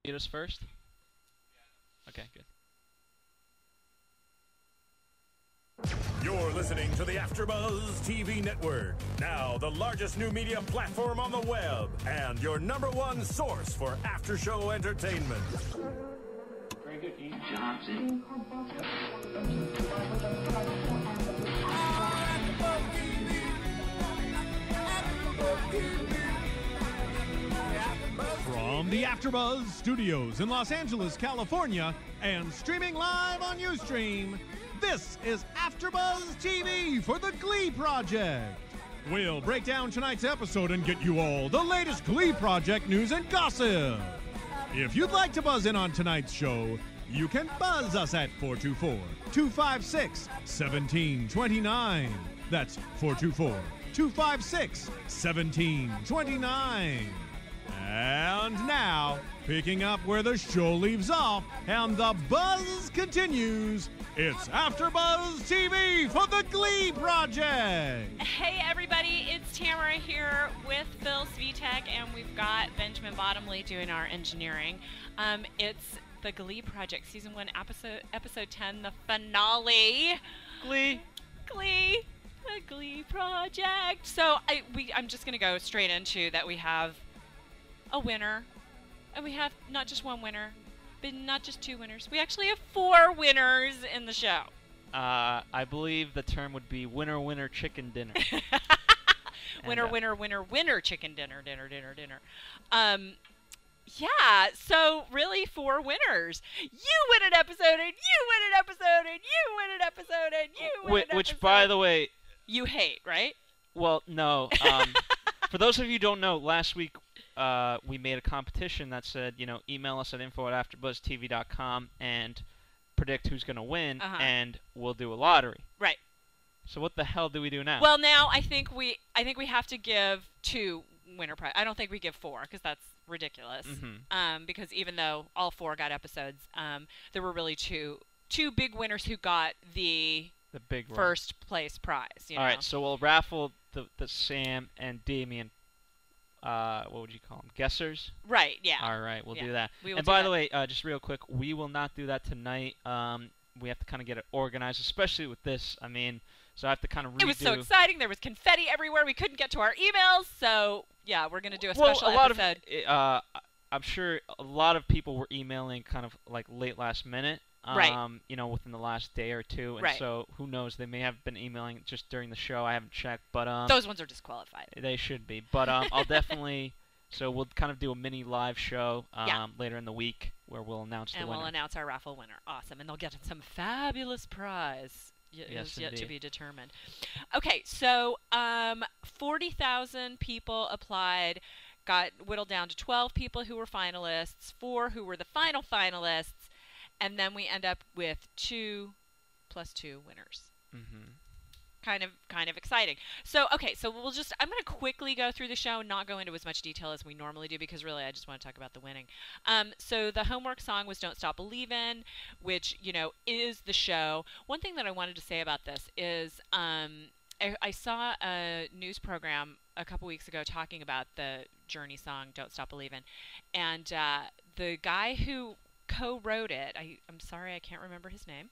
Meet us first? Okay, good. You're listening to the AfterBuzz TV network, now the largest new media platform on the web, and your #1 source for after-show entertainment. Very good, Ian Johnson. From the AfterBuzz Studios in Los Angeles, California, and streaming live on Ustream, this is AfterBuzz TV for the Glee Project. We'll break down tonight's episode and get you all the latest Glee Project news and gossip. If you'd like to buzz in on tonight's show, you can buzz us at 424-256-1729. That's 424-256-1729. And now, picking up where the show leaves off and the buzz continues, it's AfterBuzz TV for the Glee Project. Hey everybody, it's Tamara here with Phil Svitek, and we've got Benjamin Bottomley doing our engineering. It's the Glee Project, Season 1, Episode 10, the finale. Glee. The Glee Project. So I'm just going to go straight into that. We have a winner, and we have not just one winner, but not just two winners. We actually have 4 winners in the show. I believe the term would be winner, winner, chicken dinner. Winner, chicken dinner. Yeah, so really 4 winners. You win an episode, and you win an episode, and you win an episode, and you win an episode. Which, by the way... You hate, right? Well, no. For those of you who don't know, last week we made a competition that said, email us at info@afterbuzztv.com and predict who's going to win, and we'll do a lottery. Right. So what the hell do we do now? Well, now I think we have to give 2 winner prize. I don't think we give 4 because that's ridiculous. Because even though all 4 got episodes, there were really two big winners who got the big first place prize. All right, so we'll raffle the Sam and Damien. What would you call them? Guessers? Right, yeah. All right, we'll do that. And by the way, just real quick, we will not do that tonight. We have to kind of get it organized, especially with this. I mean, so I have to kind of redo. It was so exciting. There was confetti everywhere. We couldn't get to our emails. So, yeah, we're going to do a special episode. I'm sure a lot of people were emailing kind of like late last minute. Right. Within the last day or two. And so, who knows? They may have been emailing just during the show. I haven't checked, but those ones are disqualified. They should be. But I'll definitely... So we'll kind of do a mini live show later in the week where we'll announce the winner. And we'll announce our raffle winner. Awesome. And they'll get some fabulous prize. Yes, yet to be determined. Okay, so 40,000 people applied, got whittled down to 12 people who were finalists, 4 who were the final finalists, and then we end up with 2 plus 2 winners. Kind of exciting. So, okay, so I'm going to quickly go through the show and not go into as much detail as we normally do because really I just want to talk about the winning. So the homework song was Don't Stop Believin', which, is the show. One thing that I wanted to say about this is I saw a news program a couple weeks ago talking about the Journey song Don't Stop Believin', and the guy who co-wrote it, I'm sorry I can't remember his name,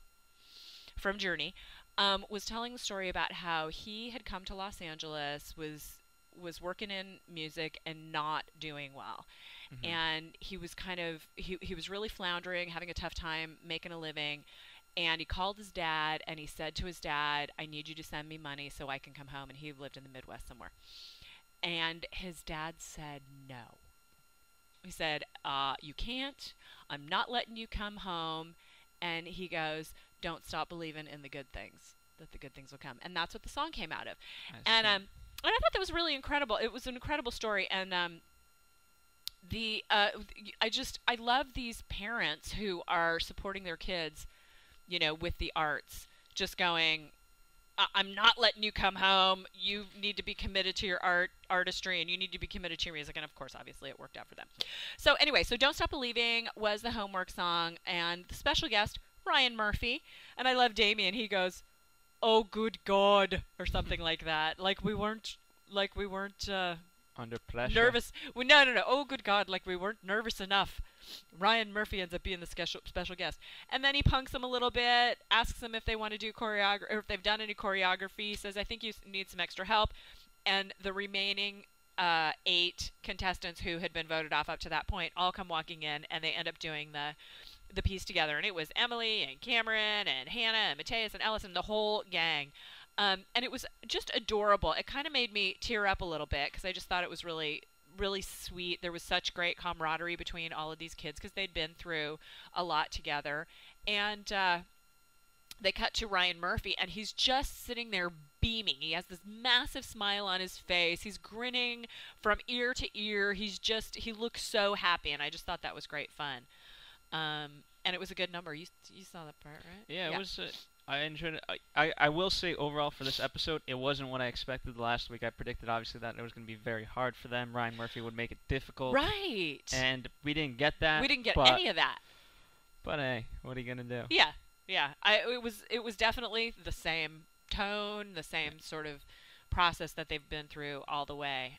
from Journey, was telling the story about how he had come to Los Angeles, was working in music and not doing well. And he was he was really floundering, having a tough time making a living. And he called his dad and he said to his dad, I need you to send me money so I can come home. And he lived in the Midwest somewhere. And his dad said no. He said, you can't. I'm not letting you come home. And he goes, don't stop believing in the good things, that the good things will come. And that's what the song came out of. And I thought that was really incredible. It was an incredible story. And I love these parents who are supporting their kids, with the arts, just going, I'm not letting you come home. You need to be committed to your artistry, and you need to be committed to your music. And, of course, obviously it worked out for them. So, anyway, so Don't Stop Believing was the homework song, and the special guest, Ryan Murphy. And I love Damien. He goes, oh, good God, or something like that. Like we weren't Under pressure. Nervous. Well, no. Oh, good God! Like we weren't nervous enough. Ryan Murphy ends up being the special guest, and then he punks them a little bit, asks them if they want to do choreography or if they've done any choreography. Says, "I think you need some extra help," and the remaining 8 contestants who had been voted off up to that point all come walking in, and they end up doing the piece together. And it was Emily and Cameron and Hannah and Mateus and Ellison, the whole gang. And it was just adorable. It kind of made me tear up a little bit because I just thought it was really, really sweet. There was such great camaraderie between all of these kids because they'd been through a lot together. And they cut to Ryan Murphy, and he's just sitting there beaming. He has this massive smile on his face. He's grinning from ear to ear. He looks so happy, and I just thought that was great fun. And it was a good number. You saw that part, right? Yeah, it was. I enjoyed it. I will say overall for this episode, it wasn't what I expected last week. I predicted obviously that it was going to be very hard for them. Ryan Murphy would make it difficult. Right. And we didn't get that. We didn't get any of that. But hey, what are you going to do? Yeah. It was definitely the same tone, the same sort of process that they've been through all the way.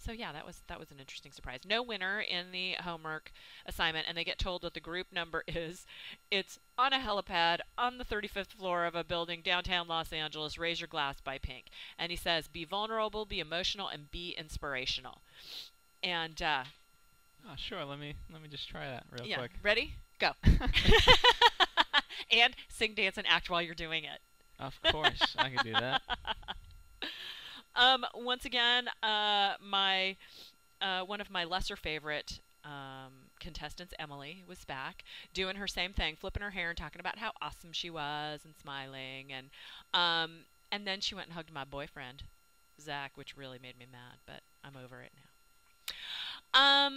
So yeah, that was an interesting surprise. No winner in the homework assignment, and they get told what the group number is. It's on a helipad on the 35th floor of a building downtown Los Angeles. Raise your glass by Pink. And he says, "Be vulnerable, be emotional, and be inspirational." And sure. Let me just try that real quick. Ready? Go. And sing, dance, and act while you're doing it. Of course, I can do that. Once again, one of my lesser favorite contestants, Emily, was back doing her same thing, flipping her hair and talking about how awesome she was and smiling, and then she went and hugged my boyfriend, Zach, which really made me mad, but I'm over it now.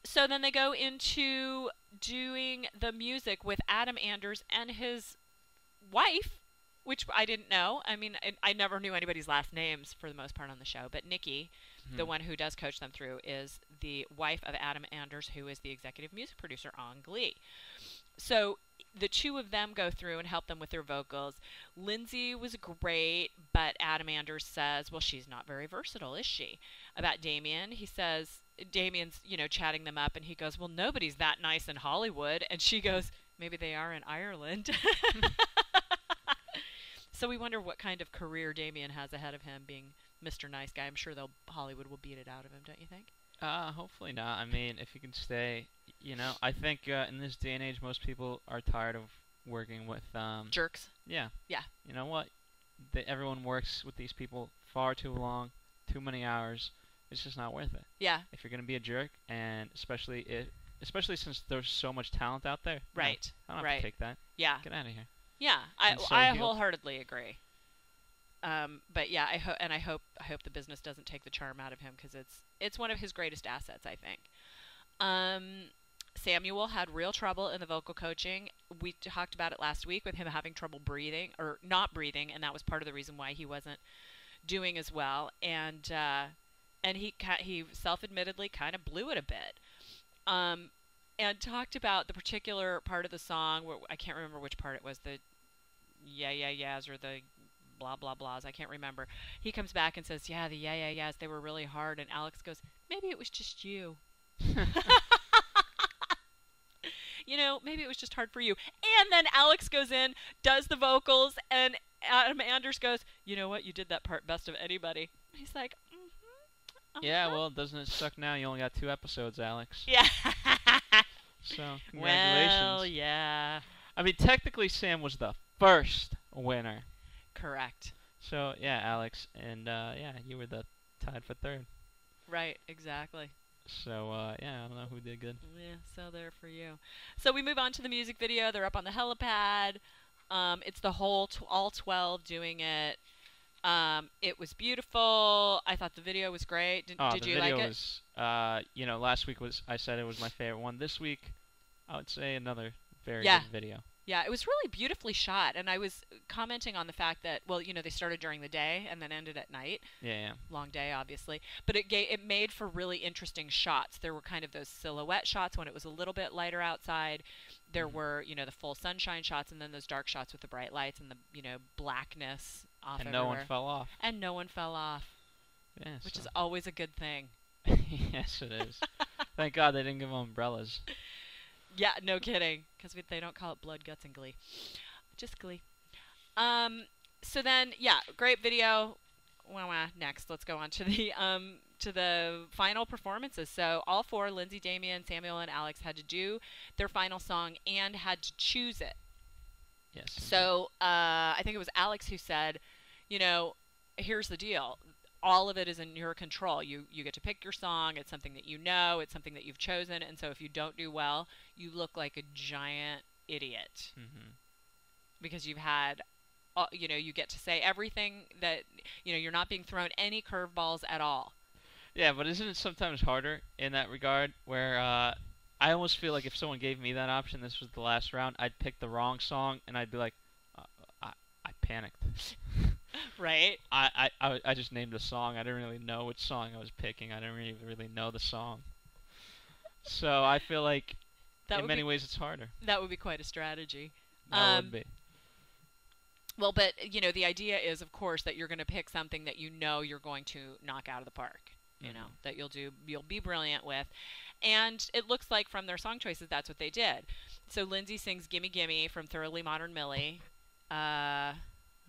So then they go into doing the music with Adam Anders and his wife, which I didn't know. I mean, I never knew anybody's last names for the most part on the show. But Nikki, the one who does coach them through, is the wife of Adam Anders, who is the executive music producer on Glee. So the two of them go through and help them with their vocals. Lindsay was great, but Adam Anders says, well, she's not very versatile, is she? About Damien, he says, Damien's, chatting them up, and he goes, well, nobody's that nice in Hollywood. And she goes, maybe they are in Ireland. So we wonder what kind of career Damien has ahead of him, being Mr. Nice Guy. I'm sure Hollywood will beat it out of him, don't you think? Hopefully not. I mean, if he can stay, I think in this day and age, most people are tired of working with jerks. Yeah. Yeah. You know what? Everyone works with these people far too long, too many hours. It's just not worth it. Yeah. If you're gonna be a jerk, and especially since there's so much talent out there. Right. I don't have to take that. Yeah. Get out of here. Yeah, I wholeheartedly agree. But yeah, I hope the business doesn't take the charm out of him, because it's one of his greatest assets, I think. Samuel had real trouble in the vocal coaching. We talked about it last week with him having trouble breathing or not breathing, and that was part of the reason why he wasn't doing as well. And he self-admittedly kind of blew it a bit. And talked about the particular part of the song where I can't remember which part it was, the yeahs or the blah blah blahs, I can't remember. He comes back and says, yeah, the yeahs, they were really hard, and Alex goes, maybe it was just you. Maybe it was just hard for you. And then Alex goes in, does the vocals, and Adam Anders goes, you know what, you did that part best of anybody. He's like, yeah, well, doesn't it suck now? You only got 2 episodes, Alex. Yeah. So, congratulations. Well, yeah. I mean, technically, Sam was the first winner. Correct. So, yeah, Alex, and, you were tied for 3rd. Right, exactly. So, I don't know who did good. Yeah, so there for you. So we move on to the music video. They're up on the helipad. It's the whole, all 12 doing it. It was beautiful. I thought the video was great. Did you like it? The video was, last week I said it was my favorite one. This week, I would say another very good video. Yeah, it was really beautifully shot, and I was commenting on the fact that, well, they started during the day and then ended at night. Yeah. Long day, obviously. But it made for really interesting shots. There were kind of those silhouette shots when it was a little bit lighter outside. There were, the full sunshine shots, and then those dark shots with the bright lights and the, blackness off everywhere. And no one fell off. And no one fell off. Yeah, which so. is always a good thing. Yes, it is. Thank God they didn't give them umbrellas. Yeah, no kidding, because they don't call it blood, guts, and Glee. Just Glee. So then, yeah, great video. Well, next, let's go on to the final performances. So all four, Lindsay, Damien, Samuel, and Alex, had to do their final song and had to choose it. Yes. So I think it was Alex who said, you know, here's the deal. All of it is in your control. You get to pick your song. It's something that you know. It's something that you've chosen. And so if you don't do well, you look like a giant idiot. Mm-hmm. Because you've had, you know, you get to say everything that, you know, you're not being thrown any curveballs at all. Yeah, but isn't it sometimes harder in that regard where I almost feel like if someone gave me that option, this was the last round, I'd pick the wrong song and I'd be like, I panicked. Right? I just named a song. I didn't really know which song I was picking. I didn't really know the song. So I feel like in many ways it's harder. That would be quite a strategy. That would be. Well, but, you know, the idea is, of course, that you're going to pick something that you know you're going to knock out of the park. You know, that you'll be brilliant with. And it looks like from their song choices, that's what they did. So Lindsay sings Gimme Gimme from Thoroughly Modern Millie. Let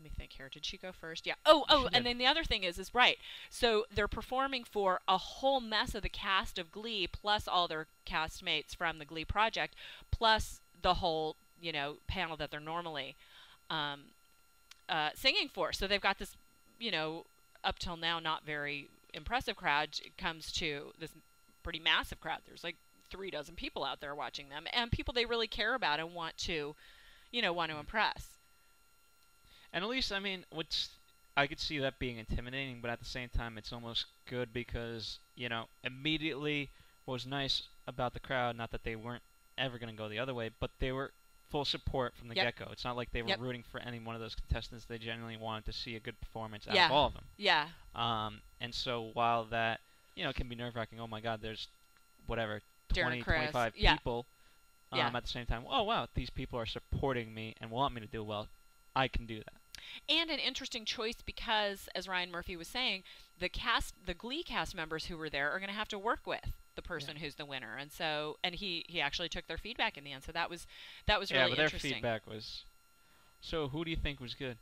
me think here. Did she go first? Yeah. Oh, and then the other thing is right. So they're performing for a whole mess of the cast of Glee, plus all their castmates from the Glee project, plus the whole, you know, panel that they're normally singing for. So they've got this, you know, up till now not very impressive crowd. It comes to this pretty massive crowd. There's like 36 people out there watching them, and people they really care about and want to, you know, impress. And at least, I mean, I could see that being intimidating, but at the same time, it's almost good because, you know, immediately what was nice about the crowd, not that they weren't ever going to go the other way, but they were full support from the get-go. It's not like they were rooting for any one of those contestants. They genuinely wanted to see a good performance out of all of them. Yeah. And so while that, you know, can be nerve-wracking, oh my God, there's whatever, 20, 25 people at the same time. Oh, wow, these people are supporting me and want me to do well. I can do that. And an interesting choice because, as Ryan Murphy was saying, the Glee cast members who were there are going to have to work with the person who's the winner, and so he actually took their feedback in the end. So that was really interesting. Yeah, but their feedback was. So who do you think was good?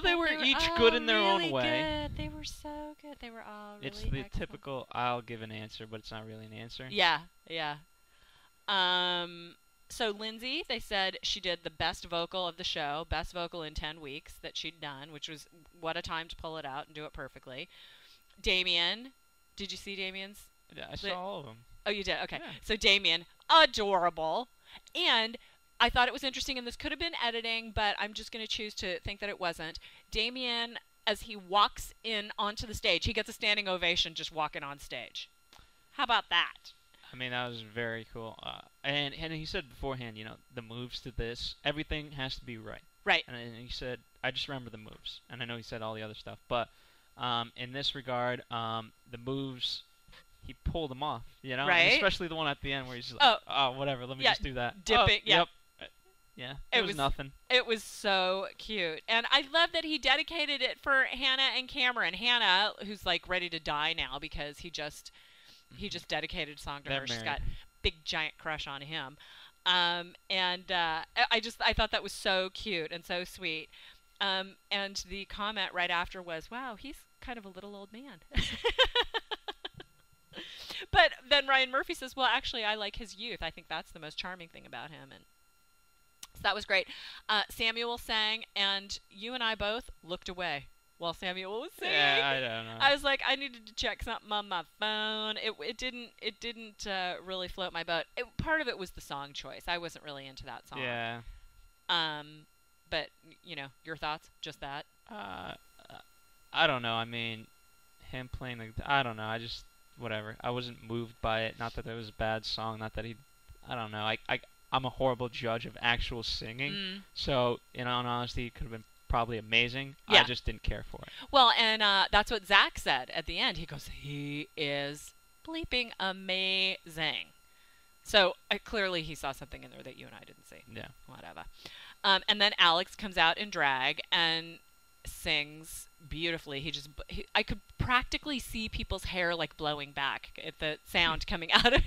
They were each good in their really own way. Good. They were so good. They were all really It's the typical I'll give an answer, but it's not really an answer. Yeah. So Lindsay, they said she did the best vocal of the show, best vocal in 10 weeks that she'd done, which was what a time to pull it out and do it perfectly. Damien, did you see Damien's? Yeah, I saw all of them. Oh, you did? Okay. Yeah. So Damien, adorable. And I thought it was interesting, and this could have been editing, but I'm just going to choose to think that it wasn't. Damien, as he walks in onto the stage, he gets a standing ovation just walking on stage. How about that? I mean, that was very cool. And he said beforehand, you know, the moves to this, everything has to be right. Right. And he said, I just remember the moves. And I know he said all the other stuff. But in this regard, the moves, he pulled them off, you know? Right. Especially the one at the end where he's like, oh whatever, let me just do that. Dipping, Yep. Yeah, it was nothing. It was so cute. And I love that he dedicated it for Hannah and Cameron. Hannah, who's like ready to die now because he just dedicated a song to her. She's got a big giant crush on him. I thought that was so cute and so sweet. And the comment right after was, wow, he's kind of a little old man. But then Ryan Murphy says, well, actually, I like his youth. I think that's the most charming thing about him. And so that was great. Samuel sang, and you and I both looked away while Samuel was singing. Yeah, I don't know. I was like, I needed to check something on my phone. It didn't really float my boat. Part of it was the song choice. I wasn't really into that song. Yeah. But you know, your thoughts? Just that? I don't know. I mean, him playing I don't know. I just whatever. I wasn't moved by it. Not that it was a bad song. Not that I don't know. I'm a horrible judge of actual singing. So in all honesty, it could have been probably amazing. Yeah. I just didn't care for it. Well, and that's what Zach said at the end. He goes, he is bleeping amazing. So clearly he saw something in there that you and I didn't see. Yeah. Whatever. And then Alex comes out in drag and sings beautifully. I could practically see people's hair like blowing back at the sound coming out of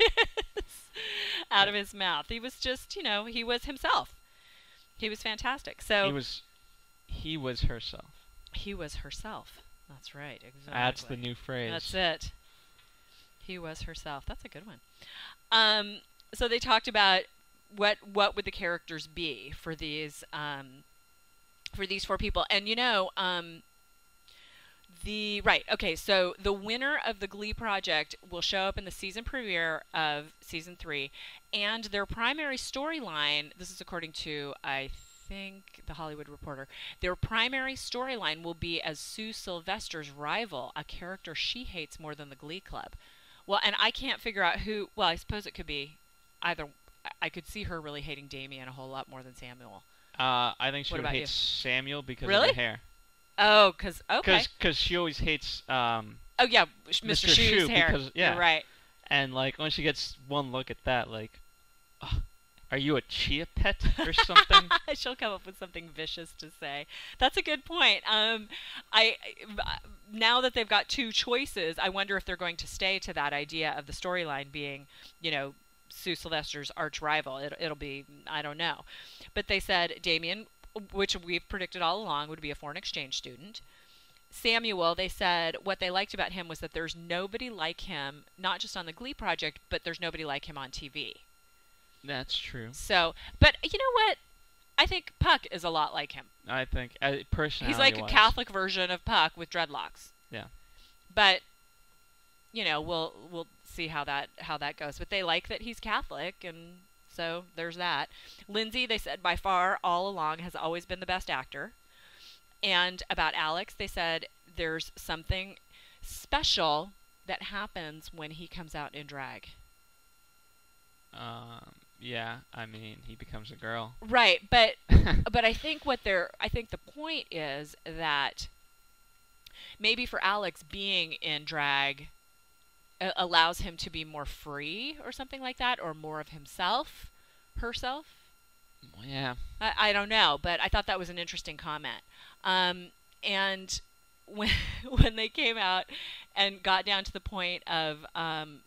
his mouth. He was just, he was himself. He was fantastic. So he was herself. He was herself. That's right. Exactly. That's the new phrase. That's it. He was herself. That's a good one. So they talked about what would the characters be for these 4 people, and so the winner of the Glee project will show up in the season premiere of season 3, and their primary storyline, this is according to, I think, The Hollywood Reporter, their primary storyline will be as Sue Sylvester's rival, a character she hates more than the Glee Club. Well, and I can't figure out who, well, I suppose it could be either. I could see her really hating Damien a whole lot more than Samuel. I think she would hate Samuel because really? of the hair. Oh, okay. Because she always hates oh yeah, Mr. Shue's hair. Because, yeah. You're right. And like when she gets one look at that, like, are you a chia pet or something? She'll come up with something vicious to say. That's a good point. Now that they've got 2 choices, I wonder if they're going to stay to that idea of the storyline being, Sue Sylvester's arch rival. It'll be, I don't know. But they said Damien, which we've predicted all along, would be a foreign exchange student. Samuel, they said what they liked about him was that there's nobody like him, not just on the Glee project, but there's nobody like him on TV. That's true. So, but you know what? I think Puck is a lot like him. I think, personality-wise. He's like a Catholic version of Puck with dreadlocks. Yeah. But, we'll see how that goes. But they like that he's Catholic, and so there's that. Lindsay, they said, by far, all along, has always been the best actor. And about Alex, they said there's something special that happens when he comes out in drag. Yeah, I mean, he becomes a girl. Right, but I think the point is that maybe for Alex, being in drag allows him to be more free or something like that, or more of himself, herself. Yeah. I don't know, but I thought that was an interesting comment. And when they came out and got down to the point of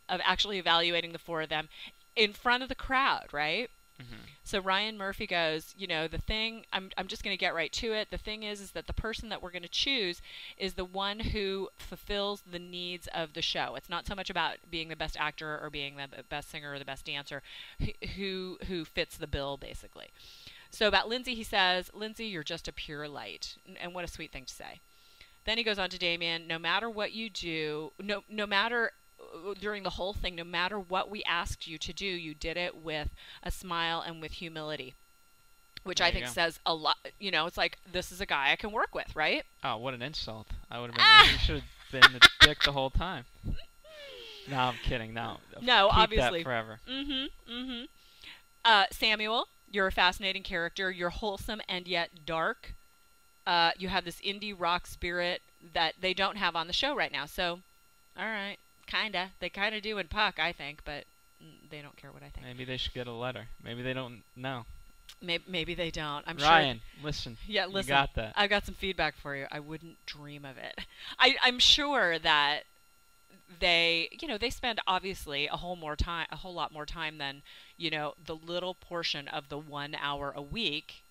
actually evaluating the 4 of them in front of the crowd, right? Mm-hmm. So Ryan Murphy goes, the thing, I'm just going to get right to it. The thing is that the person that we're going to choose is the one who fulfills the needs of the show. It's not so much about being the best actor or being the best singer or the best dancer, who fits the bill, basically. So about Lindsay, he says, Lindsay, you're just a pure light. And what a sweet thing to say. Then he goes on to Damien, no matter what you do, no matter during the whole thing, no matter what we asked you to do, you did it with a smile and with humility, which I think says a lot. It's like, this is a guy I can work with, right? Oh, what an insult. I would have been, you should have been the dick the whole time. No, I'm kidding. No, keep obviously. That forever. Samuel, you're a fascinating character. You're wholesome and yet dark. You have this indie rock spirit that they don't have on the show right now. So, all right. Kinda. They kinda do in Puck, I think, but they don't care what I think. Maybe they should get a letter. Maybe they don't know. Maybe they don't. I'm Ryan, sure. listen. Yeah, listen. You got that. I've got some feedback for you. I wouldn't dream of it. I'm sure that they spend obviously a whole lot more time than, the little portion of the 1 hour a week,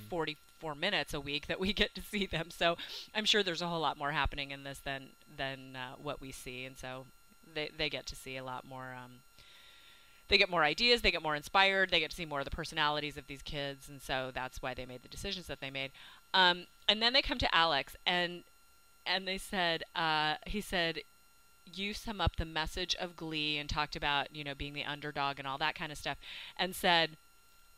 44 minutes a week that we get to see them. So I'm sure there's a whole lot more happening in this than what we see, and so they get to see a lot more. They get more ideas, they get more inspired, they get to see more of the personalities of these kids, and so that's why they made the decisions that they made. And then they come to Alex, and they said, he said, you sum up the message of Glee, and talked about, being the underdog and all that kind of stuff, and said,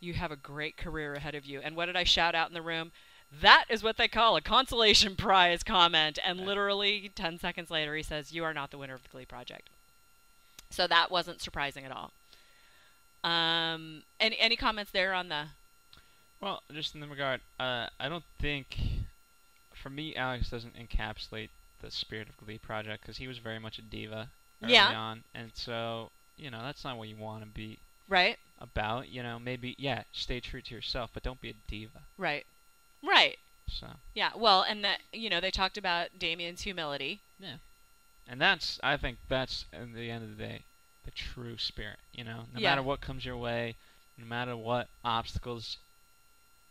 you have a great career ahead of you. And what did I shout out in the room? That is what they call a consolation prize comment. And literally 10 seconds later, he says, you are not the winner of the Glee project. So that wasn't surprising at all. Any comments there on the... Well, just in the regard, I don't think, for me, Alex doesn't encapsulate the spirit of Glee project, because he was very much a diva early on. And so, that's not what you want to be. Right. About, maybe, stay true to yourself, but don't be a diva. Right. So. Yeah. Well, and that they talked about Damien's humility. Yeah. And I think that's at the end of the day, the true spirit. No matter what comes your way, no matter what obstacles,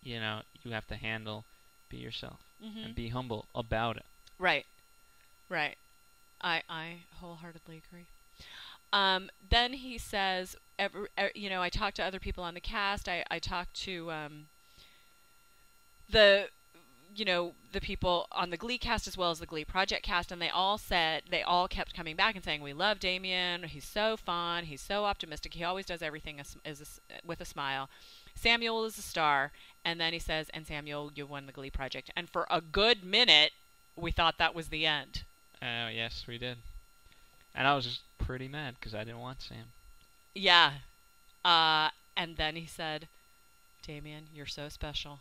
you have to handle, be yourself and be humble about it. Right. Right. I wholeheartedly agree. Then he says, I talked to other people on the cast. I talked to the people on the Glee cast as well as the Glee Project cast, and they all kept coming back and saying, we love Damien. He's so fun. He's so optimistic. He always does everything with a smile. Samuel is a star. And then he says, and Samuel, you won the Glee Project. And for a good minute, we thought that was the end. Oh, yes, we did. And I was just pretty mad because I didn't want Sam. Yeah. And then he said, Damien, you're so special.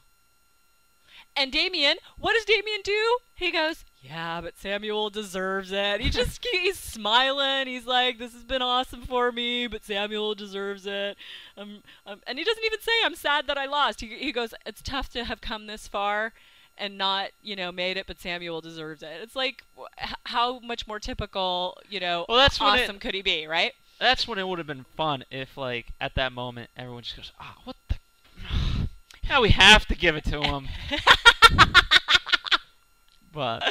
And Damien, what does Damien do? He goes, yeah, but Samuel deserves it. He's smiling. He's like, this has been awesome for me, but Samuel deserves it. And he doesn't even say, I'm sad that I lost. He goes, it's tough to have come this far and not, made it, but Samuel deserves it. It's like, how much more typical, awesome could he be, right? That's when it would have been fun if, like, at that moment, everyone just goes, what the... Now we have to give it to him. But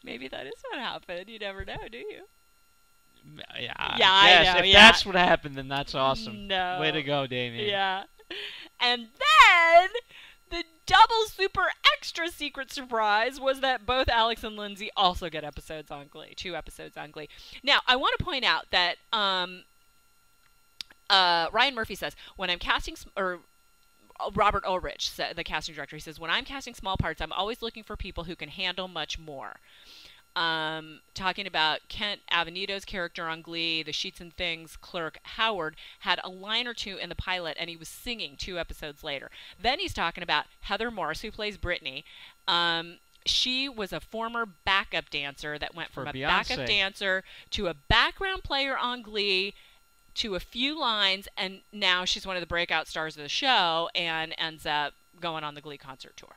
maybe that is what happened. You never know, do you? Yeah. I know. If that's what happened, then that's awesome. No. Way to go, Damien. Yeah. And then the double super extra secret surprise was that both Alex and Lindsay also get episodes on Glee. 2 episodes on Glee. Now, I want to point out that Ryan Murphy says, when I'm casting... Robert Ulrich, the casting director, he says, when I'm casting small parts, I'm always looking for people who can handle much more. Talking about Kent Avenito's character on Glee, the Sheets and Things clerk Howard had a line or two in the pilot, and he was singing 2 episodes later. Then he's talking about Heather Morris, who plays Brittany. She was a former backup dancer that went from a backup dancer to a background player on Glee, to a few lines, and now she's one of the breakout stars of the show and ends up going on the Glee concert tour.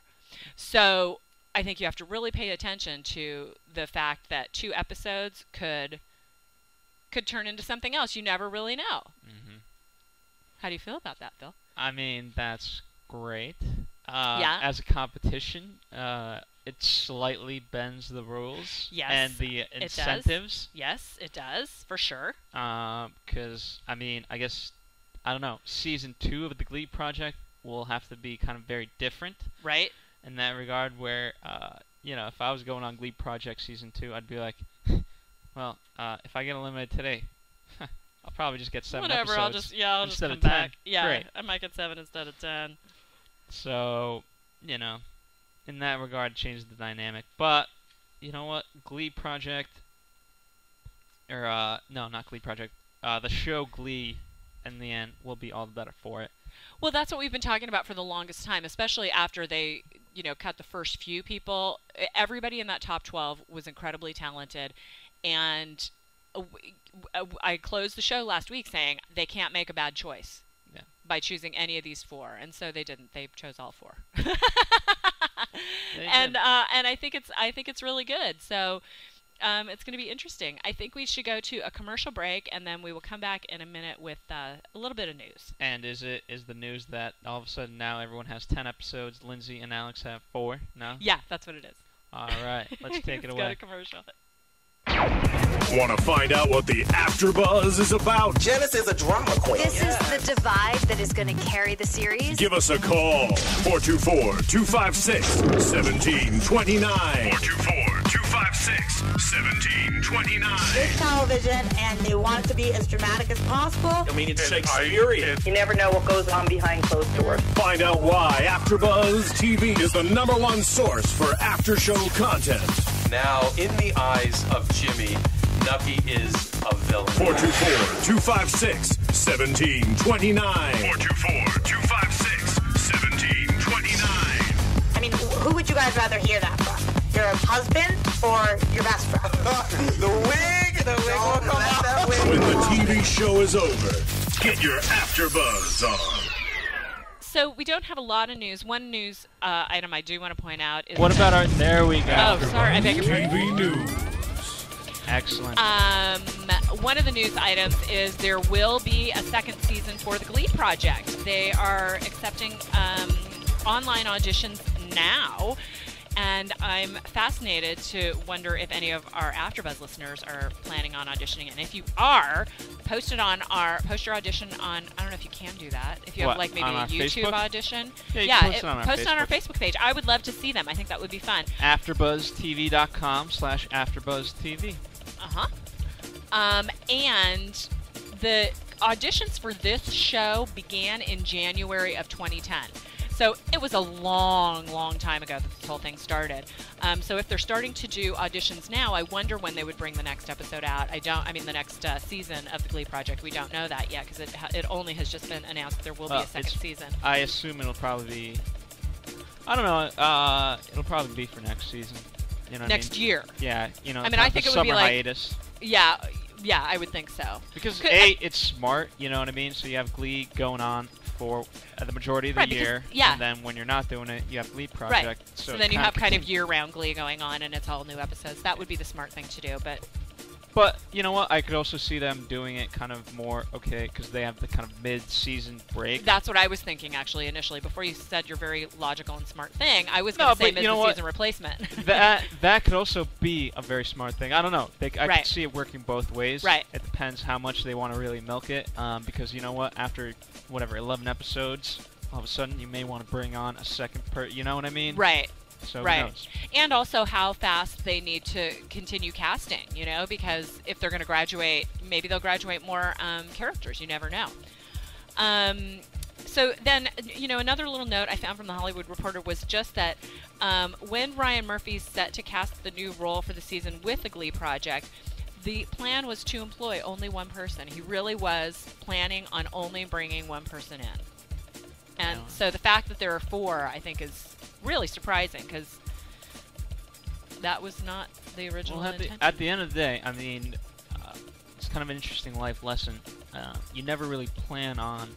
So I think you have to really pay attention to the fact that 2 episodes could turn into something else. You never really know. Mm-hmm. How do you feel about that, Phil? I mean, that's great. Yeah. As a competition, it slightly bends the rules. Yes, and the incentives. Yes, it does, for sure. Because, I mean, I guess, I don't know, season 2 of the Glee Project will have to be kind of very different. Right. In that regard, where, if I was going on Glee Project season 2, I'd be like, well, if I get eliminated today, I'll probably just get 7 episodes. I'll just instead come of 10. back. Yeah, Great. I might get 7 instead of 10. So, in that regard, it changes the dynamic. But, you know what? Glee Project, no, not Glee Project. The show Glee, in the end, will be all the better for it. Well, that's what we've been talking about for the longest time, especially after they, cut the first few people. Everybody in that top 12 was incredibly talented, and I closed the show last week saying they can't make a bad choice. By choosing any of these 4, and so they didn't. They chose all 4, and I think it's really good. So it's going to be interesting. I think we should go to a commercial break, and then we will come back in a minute with a little bit of news. And is the news that all of a sudden now everyone has 10 episodes? Lindsay and Alex have 4 now. Yeah, that's what it is. All right, let's take it away. Let's go to commercial. Want to find out what the AfterBuzz is about? Janice is a drama queen. This is the divide that is going to carry the series. Give us a call. 424-256-1729. 424-256-1729. It's television, and they want it to be as dramatic as possible. I mean, it's Shakespearean. You never know what goes on behind closed doors. Find out why AfterBuzz TV is the #1 source for after-show content. Now, in the eyes of Jimmy, Nucky is a villain. 424-256-1729. 424-256-1729. I mean, who would you guys rather hear that from? Your husband or your best friend? The wig will come out. When the TV show is over, get your AfterBuzz on. So we don't have a lot of news. One news item I do want to point out is... What about our... There we go. Oh, sorry. I beg your pardon. TV news. Excellent. One of the news items is there will be a second season for the Glee project. They are accepting online auditions now, and I'm fascinated to wonder if any of our AfterBuzz listeners are planning on auditioning. And if you are, post your audition on, I don't know if you can do that. If you have like maybe a YouTube Facebook? audition. Yeah, post it on our Facebook page. I would love to see them. I think that would be fun. AfterBuzzTV.com/AfterBuzzTV. And the auditions for this show began in January of 2010. So it was a long, long time ago that this whole thing started. So if they're starting to do auditions now, I wonder when they would bring the next episode out. The next season of the Glee project. We don't know that yet because it only has just been announced that there will be a second season. I assume it'll probably be... I don't know. It'll probably be for next season. You know next year. Yeah. I think it would be like... hiatus. Yeah, I would think so. Because it's smart, you know what I mean? So you have Glee going on for the majority of the year, and then when you're not doing it, you have Glee project. Right. So then you have kind of year-round Glee going on, and it's all new episodes. That would be the smart thing to do, But you know what? I could also see them doing it kind of more, because they have the kind of mid-season break. That's what I was thinking, actually, initially. Before you said your very logical and smart thing, I was going to say mid-season replacement. that could also be a very smart thing. I don't know. I could see it working both ways. Right. It depends how much they want to really milk it, because you know what? After, 11 episodes, all of a sudden you may want to bring on a second you know what I mean? Right. So who right. knows? And also how fast they need to continue casting, because if they're going to graduate, maybe they'll graduate more characters. You never know. So then, another little note I found from the Hollywood Reporter was just that when Ryan Murphy's set to cast the new role for the season with the Glee project, the plan was to employ only one person. He really was planning on only bringing one person in. And so the fact that there are 4, I think, is really surprising because that was not the original intention. At the end of the day, it's kind of an interesting life lesson. You never really plan on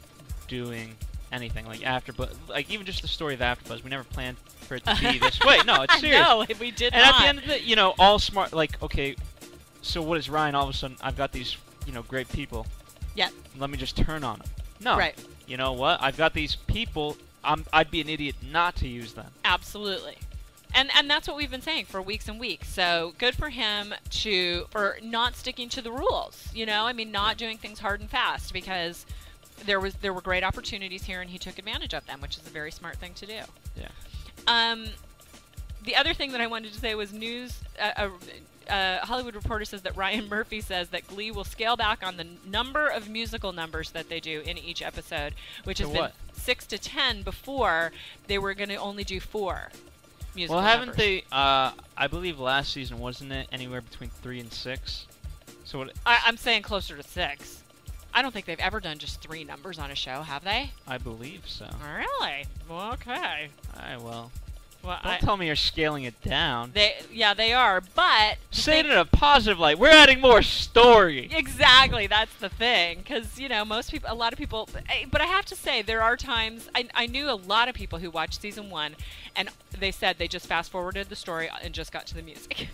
doing anything like AfterBuzz, like even just the story of AfterBuzz. We never planned for it to be this way. No, it's serious. No, we did not. And at the end of it, all smart. Like, okay, so what is Ryan? All of a sudden, I've got these, great people. Yeah. Let me just turn on them. No. Right. You know what? I've got these people. I'd be an idiot not to use them. Absolutely. And that's what we've been saying for weeks and weeks. So good for him for not sticking to the rules. Not doing things hard and fast because there were great opportunities here and he took advantage of them, which is a very smart thing to do. Yeah. The other thing that I wanted to say was news. Hollywood Reporter says that Ryan Murphy says that Glee will scale back on the number of musical numbers that they do in each episode, which has been 6 to 10 before. They were going to only do 4 musical numbers. Haven't they, I believe last season, wasn't it anywhere between 3 and 6? So I'm saying closer to 6. I don't think they've ever done just 3 numbers on a show, have they? I believe so. Really? Well, okay. Don't tell me you're scaling it down. They are, but... Say it in a positive light. We're adding more story. Exactly, that's the thing. Because, a lot of people... But I have to say, there are times... I knew a lot of people who watched season 1, and they said they just fast-forwarded the story and just got to the music.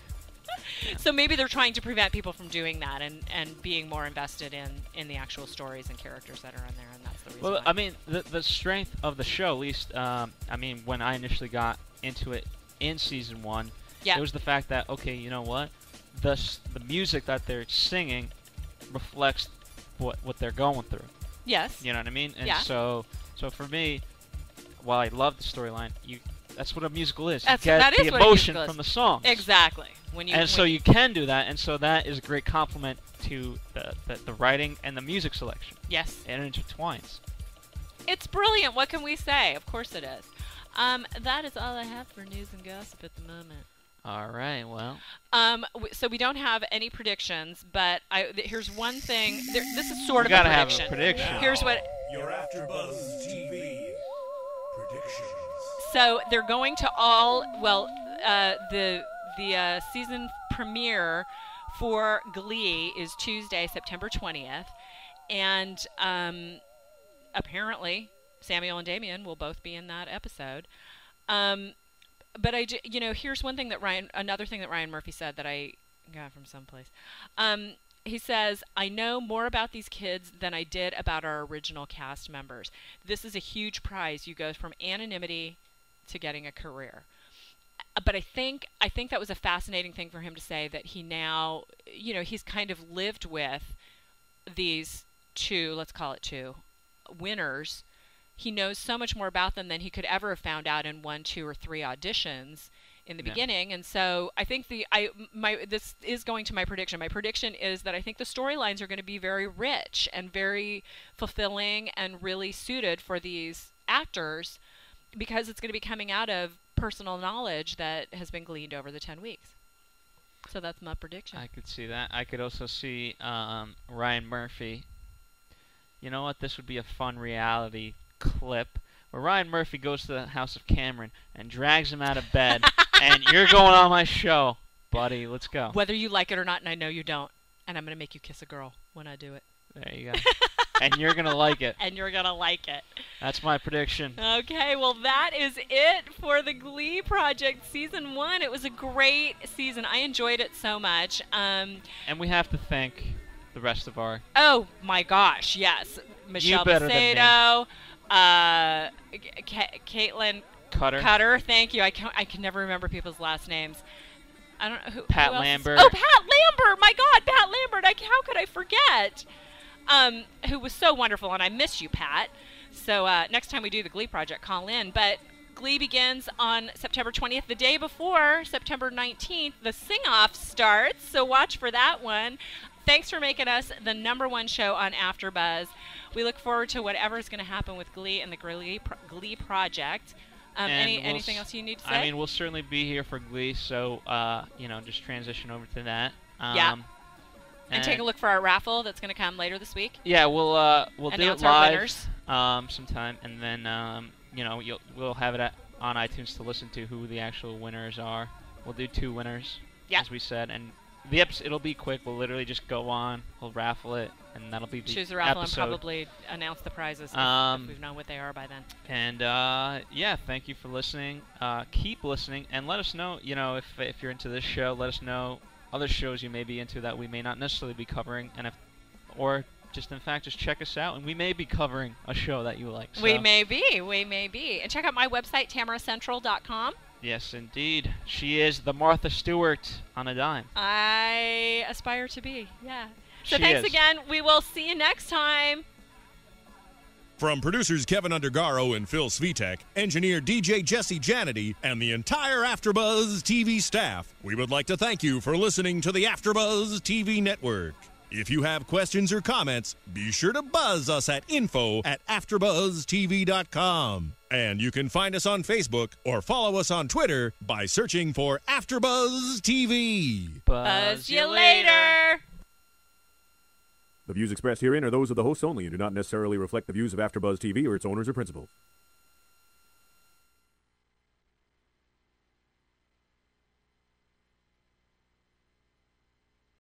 So maybe they're trying to prevent people from doing that and being more invested in the actual stories and characters that are in there, and that's the reason why. The strength of the show, at least, when I initially got into it in season 1, it was the fact that, okay, you know what? The music that they're singing reflects what they're going through. Yes. You know what I mean? And so for me, while I love the storyline, that's what a musical is. You get the emotion from the songs. Exactly. So you can do that, and so that is a great compliment to the writing and the music selection. Yes. And it intertwines. It's brilliant. What can we say? Of course it is. That is all I have for news and gossip at the moment. All right, well. So we don't have any predictions, but here's one thing. This is sort of a prediction. Gotta have a prediction. Here's what... Your AfterBuzz TV predictions. So they're going to the season premiere for Glee is Tuesday, September 20th, and apparently Samuel and Damien will both be in that episode. But here's another thing that Ryan Murphy said that I got from someplace. He says, I know more about these kids than I did about our original cast members. This is a huge prize. You go from anonymity to getting a career. But I think that was a fascinating thing for him to say, that he now, he's kind of lived with these two, let's call it two, winners. He knows so much more about them than he could ever have found out in 1, 2, or 3 auditions in the beginning. And so I think this is going to my prediction. My prediction is that I think the storylines are going to be very rich and very fulfilling and really suited for these actors, because it's going to be coming out of personal knowledge that has been gleaned over the 10 weeks. So that's my prediction. I could see that. I could also see Ryan Murphy. You know what? This would be a fun reality clip where Ryan Murphy goes to the house of Cameron and drags him out of bed, and you're going on my show, buddy. Let's go. Whether you like it or not, and I know you don't, and I'm going to make you kiss a girl when I do it. There you go. And you're going to like it. And you're going to like it. That's my prediction. Okay, well, that is it for the Glee Project Season 1. It was a great season. I enjoyed it so much. And we have to thank the rest of our... Oh, my gosh, yes. Michelle Macedo, Caitlin Cutter, thank you. I can never remember people's last names. I don't know who. Pat who Lambert. Oh, Pat Lambert! My God, Pat Lambert! How could I forget? Who was so wonderful, and I miss you, Pat. So next time we do the Glee Project, call in. But Glee begins on September 20th, the day before September 19th. The sing-off starts, so watch for that one. Thanks for making us the #1 show on AfterBuzz. We look forward to whatever is going to happen with Glee and the Glee Project. Anything else you need to say? I mean, we'll certainly be here for Glee, so just transition over to that. Yeah. And take a look for our raffle that's going to come later this week. Yeah, we'll do it live sometime, and then we'll have it on iTunes to listen to who the actual winners are. We'll do 2 winners, as we said, and the episode, it'll be quick. We'll literally just go on, we'll raffle it, and that'll be the choose the raffle episode. And probably announce the prizes if we've known what they are by then. And thank you for listening. Keep listening, and let us know. If you're into this show, let us know other shows you may be into that we may not necessarily be covering, and just check us out, and we may be covering a show that you like. So. We may be, and check out my website, tamaracentral.com. Yes, indeed. She is the Martha Stewart on a dime. I aspire to be, yeah. So thanks again. We will see you next time. From producers Kevin Undergaro and Phil Svitek, engineer DJ Jesse Janity, and the entire AfterBuzz TV staff, we would like to thank you for listening to the AfterBuzz TV network. If you have questions or comments, be sure to buzz us at info@AfterBuzzTV.com. And you can find us on Facebook or follow us on Twitter by searching for AfterBuzz TV. Buzz you later! The views expressed herein are those of the hosts only and do not necessarily reflect the views of AfterBuzz TV or its owners or principals.